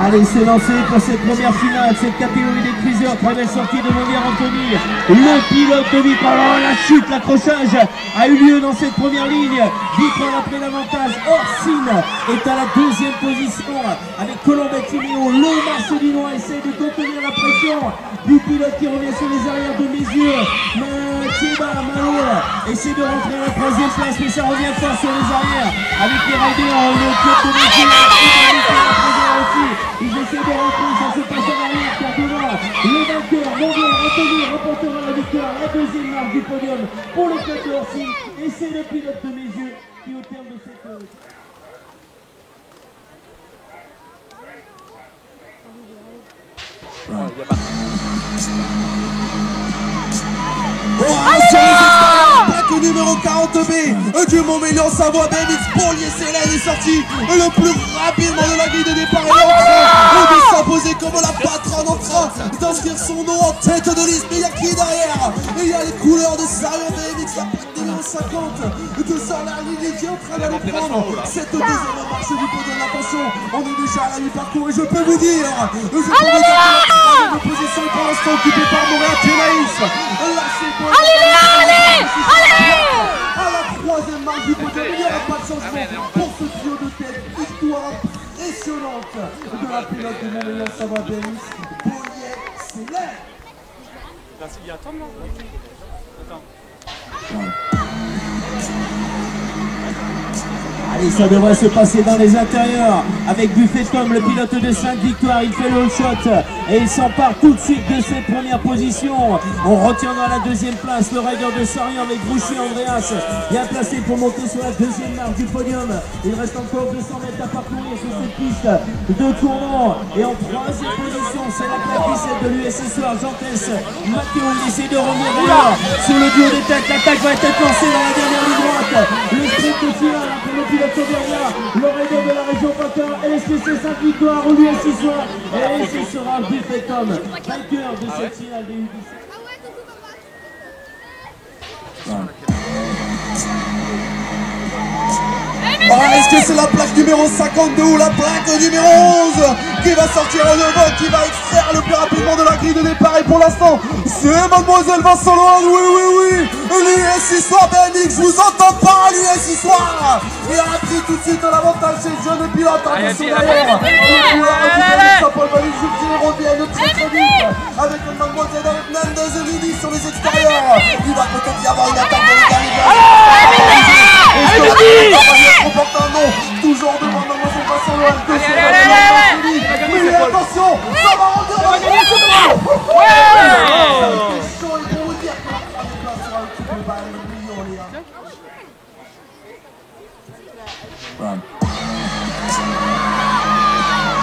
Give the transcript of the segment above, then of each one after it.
Allez, c'est lancé pour cette première finale, cette catégorie des cruisers. Très belle sortie de Mondial Anthony. Le pilote de Vitre. Alors la chute, l'accrochage a eu lieu dans cette première ligne. Vitre a pris l'avantage. Orsine est à la deuxième position avec Colombet Timéo. Le Marcelinois essaie de contenir la pression du pilote qui revient sur les arrières de Mézieux. Thiéba Malo essaie de rentrer à la troisième place, mais ça revient fort sur les arrières avec les riders. Le club de Mézieux aussi. Ils essaient de rentrer, ça se passe en arrière, car devant, le vainqueur mondial Anthony remportera la victoire, la deuxième marque du podium pour le club de Orsine. Et c'est le pilote de Mézieux qui, au terme de cette... Plaque numéro 40B du Montmélian Savoie BMX Paulier Célène est sorti le plus rapidement de la grille de départ et en train de s'imposer comme la patronne en train d'inscrire son nom en tête de liste. Mais il y a qui est derrière? Et il y a les couleurs de Sarion BMX, la plaque numéro 50 de Sarlarligny qui est en train d'aller prendre cette deuxième marche du podium. Attention, on est déjà à la mi-parcours et je peux vous dire que la troisième position est pour l'instant occupée par Montréal Thénaïs. À la troisième marche du podium, il n'y aura pas de changement pour ce trio de tête. Victoire impressionnante de la pilote de Montmélian Savoie BMX, Paulier Célène. Il y a attends, non? Attends. Allez, ça devrait se passer dans les intérieurs avec Buffet Tom, le pilote de 5 victoires. Il fait le shot et il s'empare tout de suite de cette première position. On retiendra la deuxième place le rider de Sarion avec Boucher Andreas, bien placé pour monter sur la deuxième marque du podium. Il reste encore 200 mètres à parcourir sur cette piste de tournant. Et en troisième position, c'est la plaque 17 de l'USSR, Jean Tess. Mathéo, il essaie de revenir d'ailleurs sur le duo des têtes. L'attaque va être lancée dans la dernière ligne droite. Le sprint final pour le pilote Auvergnat, le rider de la région PACA, LSPC 5 victoires au l'USSR. Et ce sera Buffet Tom, vainqueur de cette finale des U17. Est-ce que c'est la plaque numéro 52 ou la plaque numéro 11 qui va sortir en devant, qui va extraire le plus rapidement de la grille de départ? Et pour l'instant, c'est Mademoiselle Vincent Laurent. Oui, l'USSR BMX, je vous entends pas, l'USSR. Il a pris tout de suite l'avantage chez le jeune pilote. Attention d'ailleurs, Paul Valise qui reviennent très vite avec Mademoiselle Hernandez Lili sur les extérieurs. Il va peut-être y avoir une attaque dans les derniers. Comporte un nom, toujours devant Mademoiselle Vincent Laurent. Mais attention, ça va rendre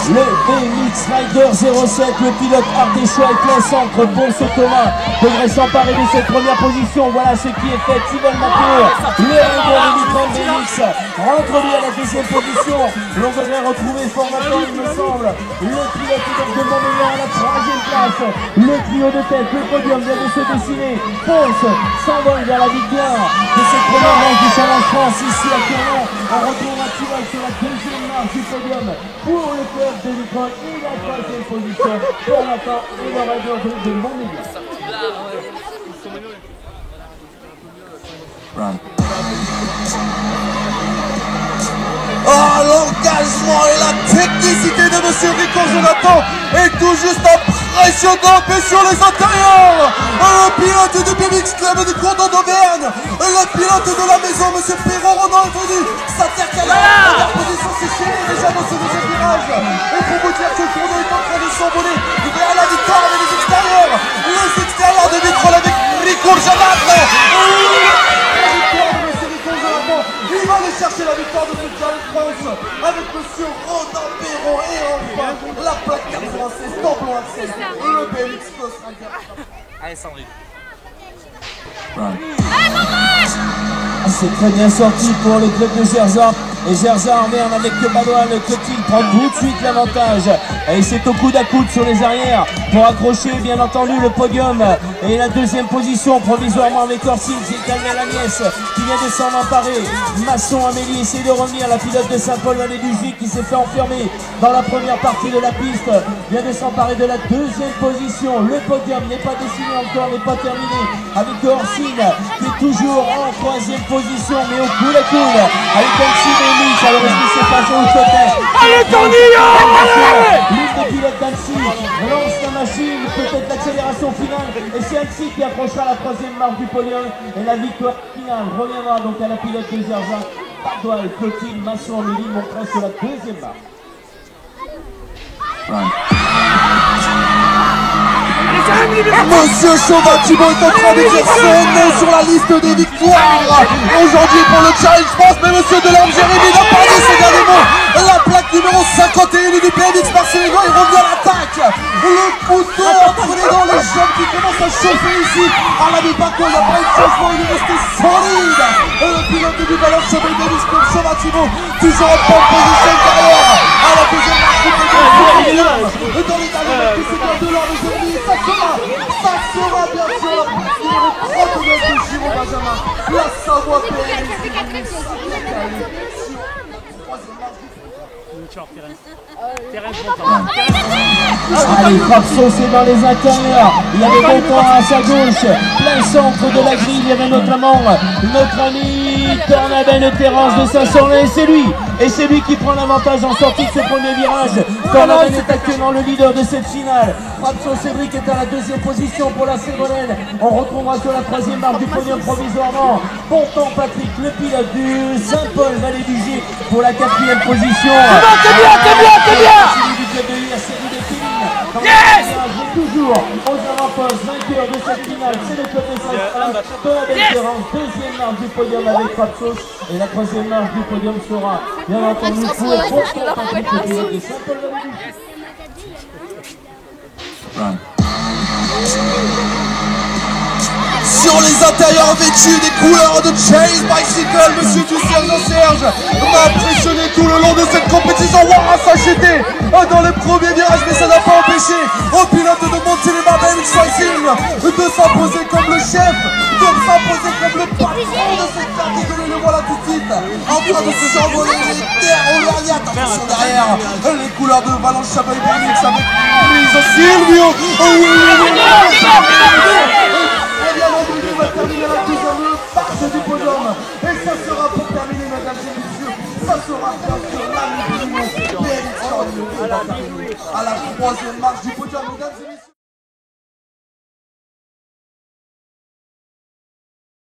Le BMX Rider 07, le pilote ardéchois est plein centre. Ponce Thomas devrait s'emparer de cette première position. Voilà ce qui est fait. Thibaut Mathéo, le rider Elitron BMX, rentre lui à la deuxième position. L'on devrait retrouver formateur, il me semble. Le pilote de Montmélian à la troisième place. Le trio de tête, le podium vient de se dessiner. Ponce s'envole vers la victoire de cette première manche du Challenge France ici à Clermont. On retrouve un Thibaut sur la deuxième marche du podium pour le club de Litron et la troisième position pour l'instant et le rider de Montmélian. Ah, l'engagement et la technicité de Monsieur Rico Jonathan est tout juste impressionnant, mais sur les intérieurs, le pilote du BMX Club du canton d'Auvergne, le pilote de la maison, Monsieur Perron Ronan est venu s'intercaler en première position, c'est serré déjà dans ce deuxième virage. Et pour vous dire que le tournoi est en train de s'envoler vers la victoire avec les extérieurs de Vitrolles avec Rico Jonathan. Il va aller chercher la victoire de ce Challenge France avec Monsieur Ronan Perron et enfin la plaque 96 tampon Axel et le BMX Close Rider. Allez Sandrine. C'est très bien sorti pour le club de Gerzard. Et Gerzard merde avec Badoil que il prend tout de suite l'avantage. Et c'est au coude à coude sur les arrières pour accrocher bien entendu le podium. Et la deuxième position provisoirement avec Orsine, c'est Daniel Agnès qui vient de s'en emparer. Masson Amélie essaie de revenir, la pilote de Saint-Paul-Vallée-du-Gic qui s'est fait enfermer dans la première partie de la piste, vient de s'emparer de la deuxième position. Le podium n'est pas dessiné encore, n'est pas terminé avec Orsine qui est toujours en troisième position, mais au coude à coude avec Dancy et Mix. Alors est-ce qu'il s'est passé au côté? Allez, Tornillo! L'une des pilotes d'Annecy relance la machine, peut-être l'accélération finale, et c'est Annecy qui approchera la troisième marche du podium, et la victoire finale reviendra donc à la pilote de Gerza. Pardoil, Clotilde, Masson, Amélie montera sur la deuxième marche. Monsieur Chauvat-Thibault est en train d'écrire son nom sur la liste des victoires aujourd'hui pour le Challenge France, mais Monsieur Delorme Jérémy n'a pas dit ce dernier mot. La plaque numéro 51 du BMX Barcelone, il revient à l'attaque. Le couteau entre les dents, les jeunes qui commencent à chauffer ici. À la mi-parcours, il n'y a pas eu de changement, il est resté solide. Le pilote du ballon Chauvet Davis pour Chauvat-Thibault, toujours en bonne position de carrière. À la deuxième marche du podium, dans les derniers mètres, c'est bien Delorme Jérémy, ça sera bien sûr la place numéro 39 de Giro Benjamin. La Savoie Allez, Frapso, c'est dans les intérieurs. Il y avait Bontemps à sa gauche, plein centre de la grille. Il y avait notamment notre ami Tornabel Terrence de Saint-Sorlin. Et c'est lui qui prend l'avantage en sortie de ce premier virage. Tornabel est actuellement le leader de cette finale. Frapso Cédric est à la deuxième position pour la Ségolène. On retrouvera sur la troisième marche du podium provisoirement Bontemps Patrick, le pilote du Saint-Paul-Vallée-du-Gic pour la quatrième position. C'est bien! Yes! Toujours aux avant-postes, vainqueur de cette finale, c'est le club de Saint-Paul. Tornabel Terrence, deuxième marche du podium avec Frapso. Et la troisième marche du podium sera bien entendu pour Bontemps Patrick, le pilote de Saint-Paul-Vallée-du-Gic. Sur les intérieurs vêtus des couleurs de Chase Bicycle, Monsieur Dussier Jean-Serge m'a impressionné tout le long de cette compétition. Waouh, ça jeté dans les premiers virages, mais ça n'a pas empêché au pilote de Montélimar BMX Racing de s'imposer comme le chef, de s'imposer comme le patron de cette catégorie. Le voilà tout de suite en train de se survoler les terres au verriat. Attention derrière, les couleurs de Valence Chamonix BMX avec Luis Silvio. Va terminer la deuxième marche du podium. Et ça sera pour terminer, mesdames et messieurs, ça sera bien sûr la BMX à la troisième marche du podium, mesdames et messieurs.